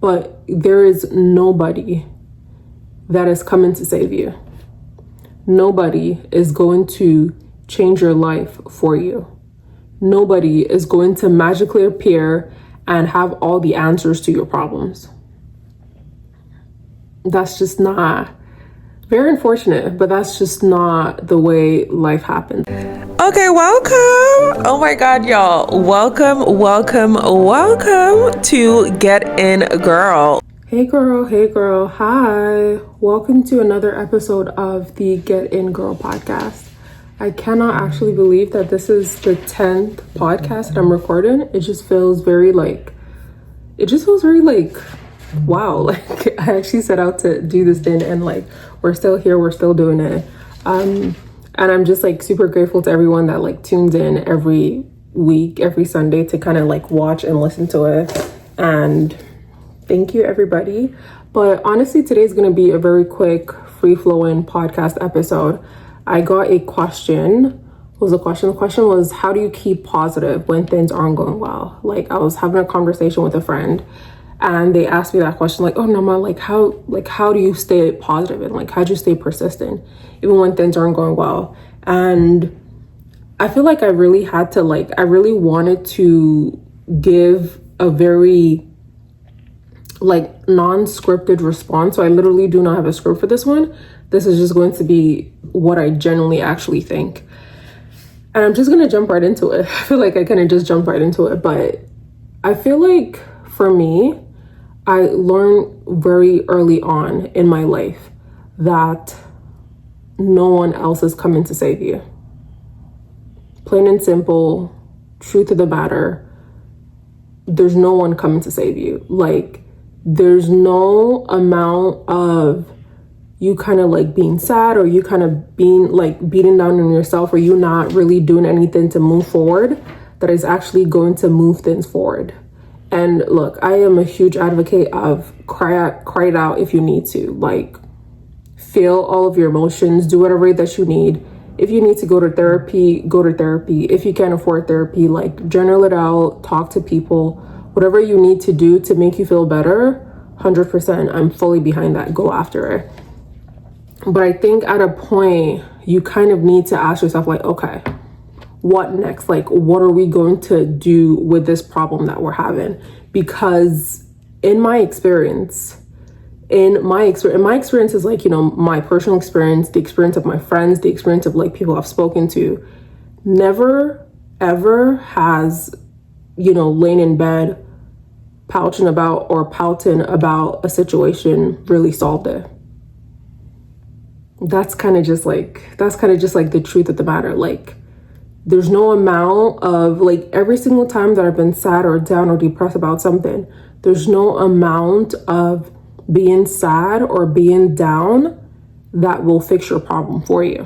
but there is nobody that is coming to save you. Nobody is going to change your life for you. Nobody is going to magically appear and have all the answers to your problems. That's just not, very unfortunate, but that's just not the way life happens. Okay, welcome. Oh my God, y'all. Welcome to Get In Girl. Hey girl, hi. Welcome to another episode of the Get In Girl podcast. I cannot actually believe that this is the 10th podcast that I'm recording. It just feels very wow, like I actually set out to do this thing and like we're still here, we're still doing it. And I'm just like super grateful to everyone that like tunes in every week, every Sunday to kind of like watch and listen to it. And thank you everybody. But honestly, today's gonna be a very quick, free-flowing podcast episode. I got a question. What was the question? The question was, how do you keep positive when things aren't going well? Like I was having a conversation with a friend and they asked me that question, like, oh Nama, how do you stay positive and like how do you stay persistent even when things aren't going well? And I feel like I really wanted to give a very like non-scripted response. So I literally do not have a script for this one. This is just going to be what I genuinely actually think. And I'm just gonna jump right into it. I feel like I kind of just jump right into it, but I feel like for me, I learned very early on in my life that no one else is coming to save you. Plain and simple, truth of the matter, there's no one coming to save you. Like, there's no amount of you kind of like being sad or you kind of being like beating down on yourself or you not really doing anything to move forward that is actually going to move things forward. And look, I am a huge advocate of cry it out if you need to. Like, feel all of your emotions, do whatever that you need. If you need to go to therapy, go to therapy. If you can't afford therapy, like journal it out, talk to people, whatever you need to do to make you feel better, 100%, I'm fully behind that. Go after it. But I think at a point, you kind of need to ask yourself like, okay, what next? Like, what are we going to do with this problem that we're having? Because in my experience is like, you know, my personal experience, the experience of my friends, the experience of like people I've spoken to, never ever has, you know, laying in bed pouting about a situation really solved it. That's kind of just like the truth of the matter. Like, there's no amount of like every single time that I've been sad or down or depressed about something, there's no amount of being sad or being down that will fix your problem for you.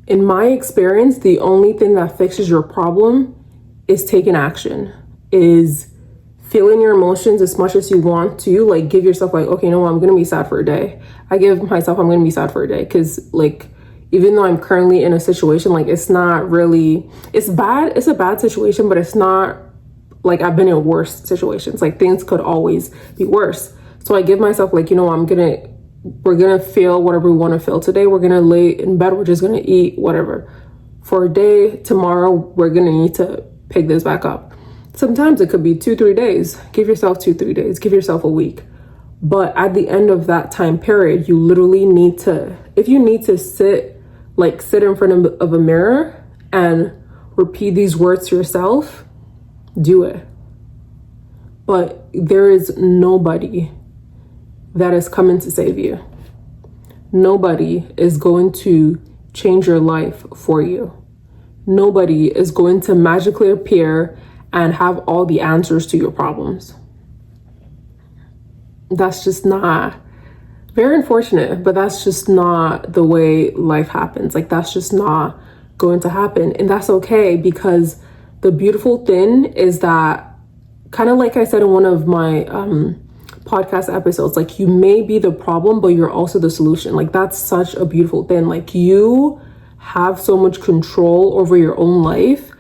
In my experience, the only thing that fixes your problem is taking action, is feeling your emotions as much as you want to. Like, give yourself like, okay, no, I'm gonna be sad for a day. I give myself, I'm gonna be sad for a day, because like, even though I'm currently in a situation, like it's bad, it's a bad situation, but it's not like I've been in worse situations. Like, things could always be worse. So I give myself like, you know, we're gonna feel whatever we want to feel today. We're gonna lay in bed, we're just gonna eat whatever. For a day, tomorrow, we're gonna need to pick this back up. Sometimes it could be 2-3 days. Give yourself 2-3 days, give yourself a week. But at the end of that time period, you literally need to, if you need to sit in front of a mirror and repeat these words to yourself, do it. But there is nobody that is coming to save you. Nobody is going to change your life for you. Nobody is going to magically appear and have all the answers to your problems. That's just not, very unfortunate, but that's just not the way life happens. Like, that's just not going to happen. And that's okay, because the beautiful thing is that, kind of like I said in one of my podcast episodes, like, you may be the problem, but you're also the solution. Like, that's such a beautiful thing. Like, you have so much control over your own life,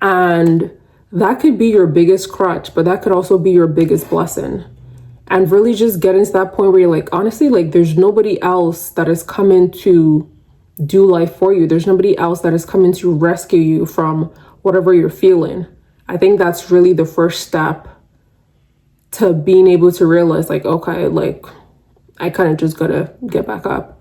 and that could be your biggest crutch, but that could also be your biggest blessing. And really just getting to that point where you're like, honestly, like there's nobody else that is coming to do life for you. There's nobody else that is coming to rescue you from whatever you're feeling. I think that's really the first step to being able to realize like, okay, like I kind of just gotta get back up.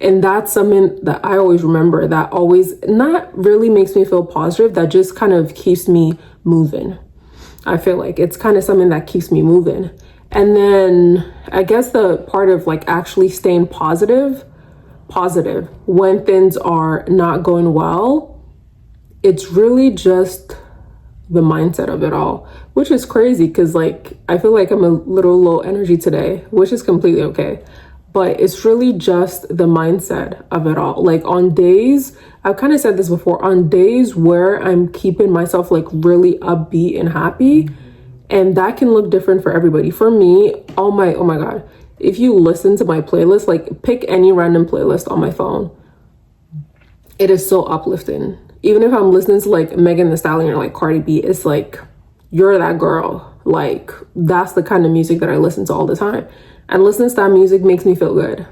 And that's something that I always remember, that always not really makes me feel positive, that just kind of keeps me moving. I feel like it's kind of something that keeps me moving. And then I guess the part of like actually staying positive when things are not going well, it's really just the mindset of it all, which is crazy because like I feel like I'm a little low energy today, which is completely okay. But it's really just the mindset of it all. Like on days, I've kind of said this before, on days where I'm keeping myself like really upbeat and happy, and that can look different for everybody. For me, oh my God, if you listen to my playlist, like pick any random playlist on my phone, it is so uplifting. Even if I'm listening to like Megan Thee Stallion or like Cardi B, it's like, you're that girl. Like that's the kind of music that I listen to all the time. And listening to that music makes me feel good.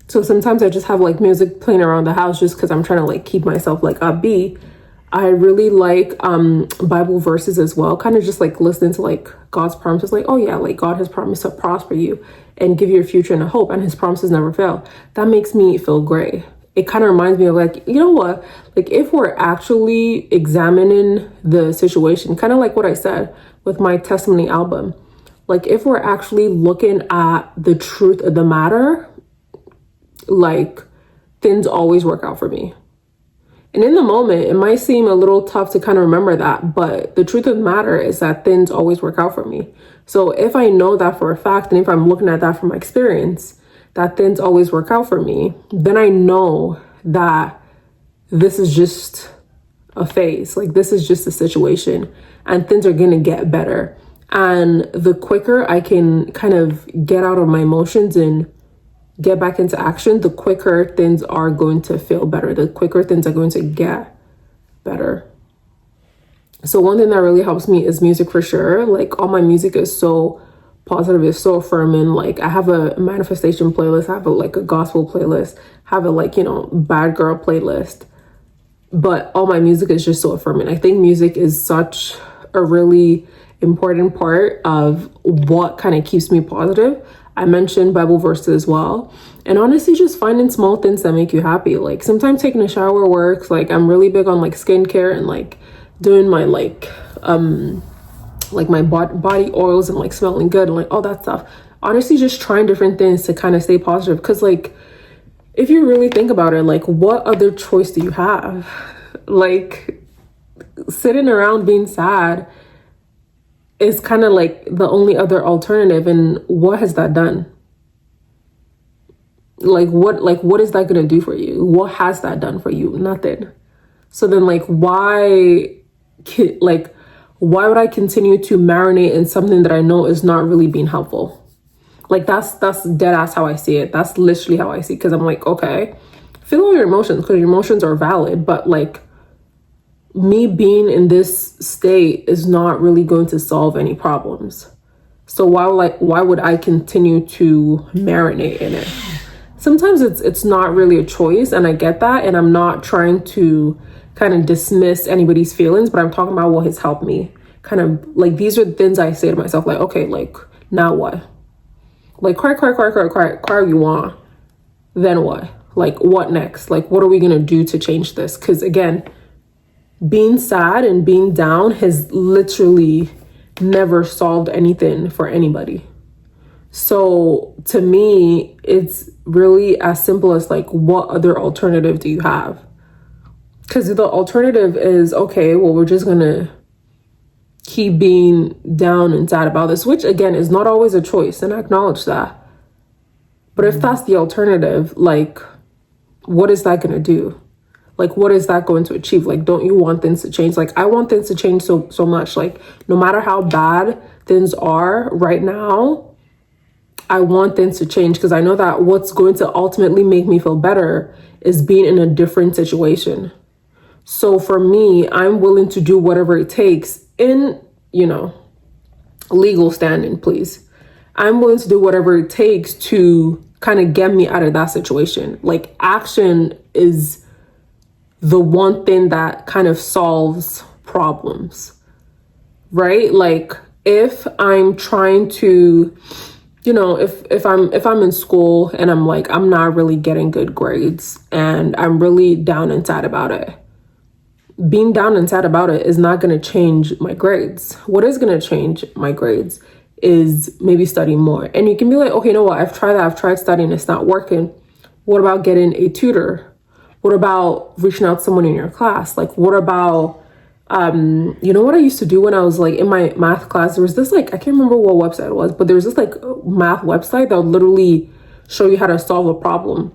So sometimes I just have like music playing around the house just because I'm trying to like keep myself like upbeat. I really like Bible verses as well. Kind of just like listening to like God's promises. Like, oh yeah, like God has promised to prosper you and give you a future and a hope, and his promises never fail. That makes me feel great. It kind of reminds me of like, you know what? Like if we're actually examining the situation, kind of like what I said with my testimony album, like if we're actually looking at the truth of the matter, like things always work out for me. And in the moment, it might seem a little tough to kind of remember that, but the truth of the matter is that things always work out for me. So if I know that for a fact, and if I'm looking at that from my experience, that things always work out for me, then I know that this is just a phase. Like this is just a situation and things are going to get better. And the quicker I can kind of get out of my emotions and get back into action, the quicker things are going to feel better. The quicker things are going to get better. So one thing that really helps me is music for sure. Like all my music is so positive, is so affirming. Like I have a manifestation playlist, I have like a gospel playlist, have a like, bad girl playlist. But all my music is just so affirming. I think music is such a really important part of what kind of keeps me positive. I mentioned Bible verses as well. And honestly, just finding small things that make you happy. Like sometimes taking a shower works. Like I'm really big on like skincare and like doing my like my body oils and like smelling good and like all that stuff. Honestly, just trying different things to kind of stay positive. Because like, if you really think about it, like what other choice do you have? Like sitting around being sad is kind of like the only other alternative. And what has that done? Like what is that going to do for you? What has that done for you? Nothing. So then like, why would I continue to marinate in something that I know is not really being helpful? Like that's dead ass how I see it. That's literally how I see it. Because I'm like, okay, feel all your emotions because your emotions are valid, but like me being in this state is not really going to solve any problems. So why would I continue to marinate in it? Sometimes it's not really a choice, and I get that, and I'm not trying to kind of dismiss anybody's feelings, but I'm talking about what has helped me. Kind of like these are the things I say to myself, like, okay, like now what? Like cry all you want. Then what? Like what next? Like what are we gonna do to change this? Because again, being sad and being down has literally never solved anything for anybody. So to me, it's really as simple as like, what other alternative do you have? Because the alternative is, okay, well, we're just gonna keep being down and sad about this, which again is not always a choice, and I acknowledge that. But if that's the alternative, like, what is that gonna do? Like, what is that going to achieve? Like, don't you want things to change? Like, I want things to change so much. Like, no matter how bad things are right now, I want things to change because I know that what's going to ultimately make me feel better is being in a different situation. So for me, I'm willing to do whatever it takes in, legal standing, please. I'm willing to do whatever it takes to kind of get me out of that situation. Like, action is the one thing that kind of solves problems, right? Like, if I'm trying to, if I'm in school and I'm like, I'm not really getting good grades and I'm really down and sad about it. Being down and sad about it is not going to change my grades. What is going to change my grades is maybe studying more. And you can be like, okay, you know what? I've tried that. I've tried studying. It's not working. What about getting a tutor? What about reaching out to someone in your class? Like, what about, what I used to do when I was like in my math class? There was this, like, I can't remember what website it was, but there was this like math website that would literally show you how to solve a problem.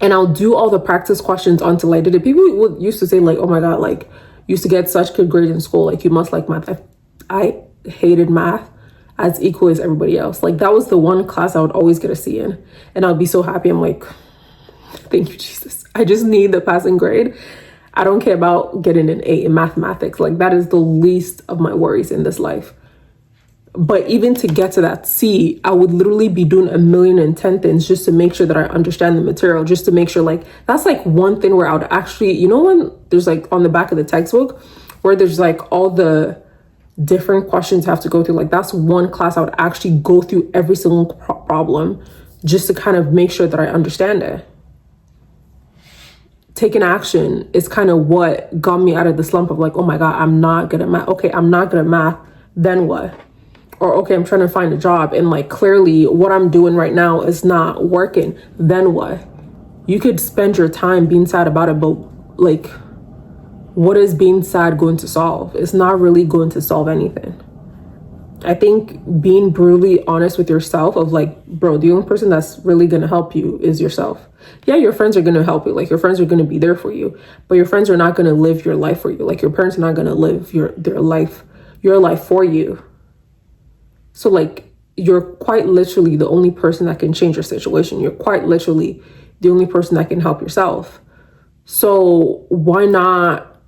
And I'll do all the practice questions until I did it. People used to say like, oh my God, like, you used to get such good grades in school. Like, you must like math. I hated math as equal as everybody else. Like, that was the one class I would always get a C in. And I'd be so happy. I'm like, thank you, Jesus. I just need the passing grade. I don't care about getting an A in mathematics. Like, that is the least of my worries in this life. But even to get to that C, I would literally be doing 1,000,010 things just to make sure that I understand the material, just to make sure, like, that's like one thing where I would actually, when there's like on the back of the textbook where there's like all the different questions I have to go through, like, that's one class I would actually go through every single problem just to kind of make sure that I understand it. Taking action is kind of what got me out of the slump of like, oh my God, I'm not good at math. Okay, I'm not good at math. Then what? Or, okay, I'm trying to find a job and like clearly what I'm doing right now is not working. Then what? You could spend your time being sad about it, but like, what is being sad going to solve? It's not really going to solve anything. I think being brutally honest with yourself of like, bro, the only person that's really going to help you is yourself. Yeah, your friends are going to help you. Like, your friends are going to be there for you, but your friends are not going to live your life for you. Like, your parents are not going to live your life for you. So like, you're quite literally the only person that can change your situation. You're quite literally the only person that can help yourself. So why not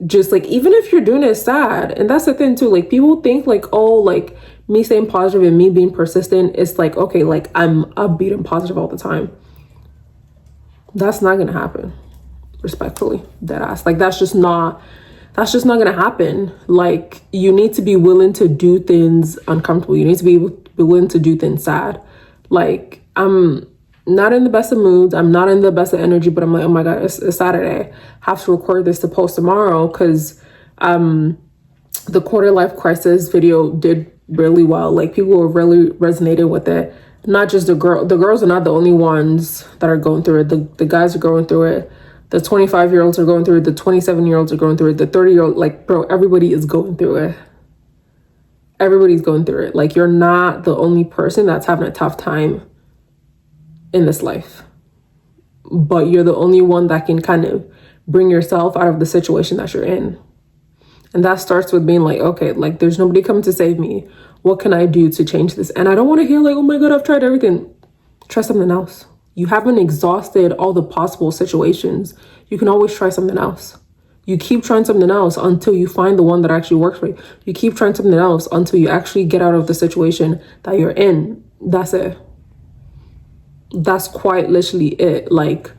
just like, even if you're doing it sad, and that's the thing too, like, people think like, oh, like, me staying positive and me being persistent, it's like, okay, like, I'm upbeat and positive all the time. That's not gonna happen. Respectfully, deadass. Like, that's just not gonna happen. Like, you need to be willing to do things uncomfortable. You need to be willing to do things sad. Like, I'm not in the best of moods. I'm not in the best of energy, but I'm like, oh my God, it's Saturday. I have to record this to post tomorrow because the quarter life crisis video did really well. Like, people were really resonating with it. Not just the girls are not the only ones that are going through it. The guys are going through it. The 25-year-olds are going through it. The 27-year-olds are going through it. The 30-year-old, like, bro, everybody is going through it. Everybody's going through it. Like, you're not the only person that's having a tough time in this life. But you're the only one that can kind of bring yourself out of the situation that you're in. And that starts with being like, okay, like, there's nobody coming to save me. What can I do to change this? And I don't want to hear like, oh my God, I've tried everything. Try something else. You haven't exhausted all the possible situations. You can always try something else. You keep trying something else until you find the one that actually works for you. You keep trying something else until you actually get out of the situation that you're in. That's it. That's quite literally it. Like,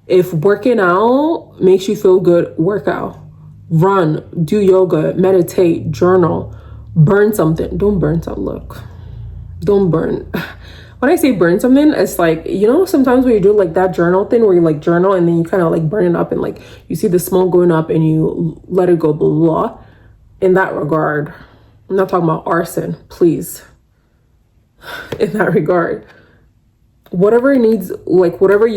if working out makes you feel good, work out. Run, do yoga, meditate, journal, burn something. Don't burn something. Look, don't burn. When I say burn something, it's like, sometimes when you do like that journal thing where you like journal and then you kind of like burn it up and like you see the smoke going up and you let it go, blah, blah, blah. In that regard, I'm not talking about arson, please. In that regard, whatever you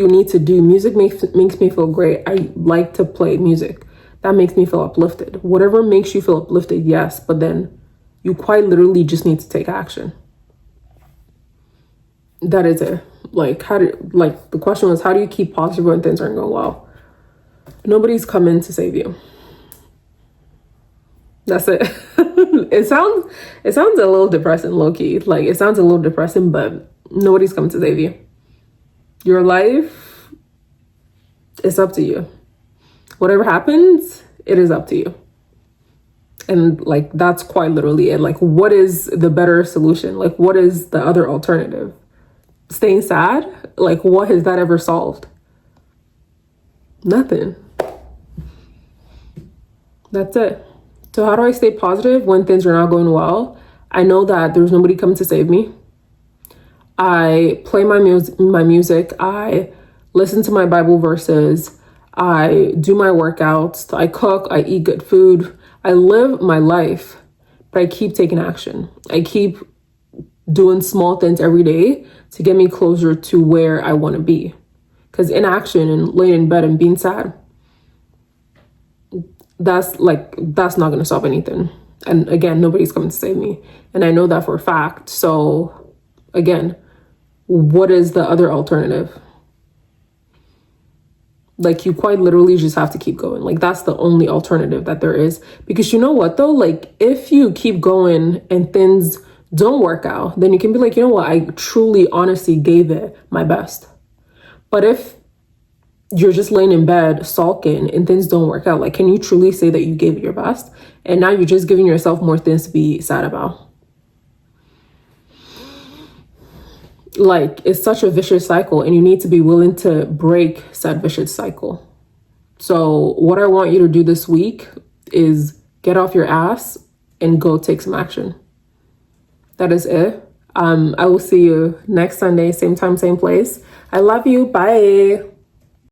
need to do, music makes me feel great. I like to play music. That makes me feel uplifted. Whatever makes you feel uplifted, yes, but then you quite literally just need to take action. That is it. Like, the question was, how do you keep positive when things aren't going well? Nobody's coming to save you. That's it. It sounds a little depressing, low-key. Like, it sounds a little depressing, but nobody's coming to save you. Your life is up to you. whatever happens, it is up to you. And like, that's quite literally it. Like, what is the better solution? Like, what is the other alternative? Staying sad? Like, what has that ever solved? Nothing. That's it. So how do I stay positive when things are not going well? I know that there's nobody coming to save me. I play my music. I listen to my Bible verses. I do my workouts. I cook. I eat good food. I live my life, but I keep taking action. I keep doing small things every day to get me closer to where I want to be. Because inaction and laying in bed and being sad, that's not going to solve anything. And again, nobody's coming to save me. And I know that for a fact. So again, what is the other alternative? Like, you quite literally just have to keep going. Like, that's the only alternative that there is. Because you know what though? Like, if you keep going and things don't work out, then you can be like, you know what? I truly, honestly gave it my best. But if you're just laying in bed sulking and things don't work out, like, can you truly say that you gave it your best? And now you're just giving yourself more things to be sad about. Like, it's such a vicious cycle, and you need to be willing to break said vicious cycle. So what I want you to do this week is get off your ass and go take some action. That is it. I will see you next Sunday, same time, same place. I love you. Bye.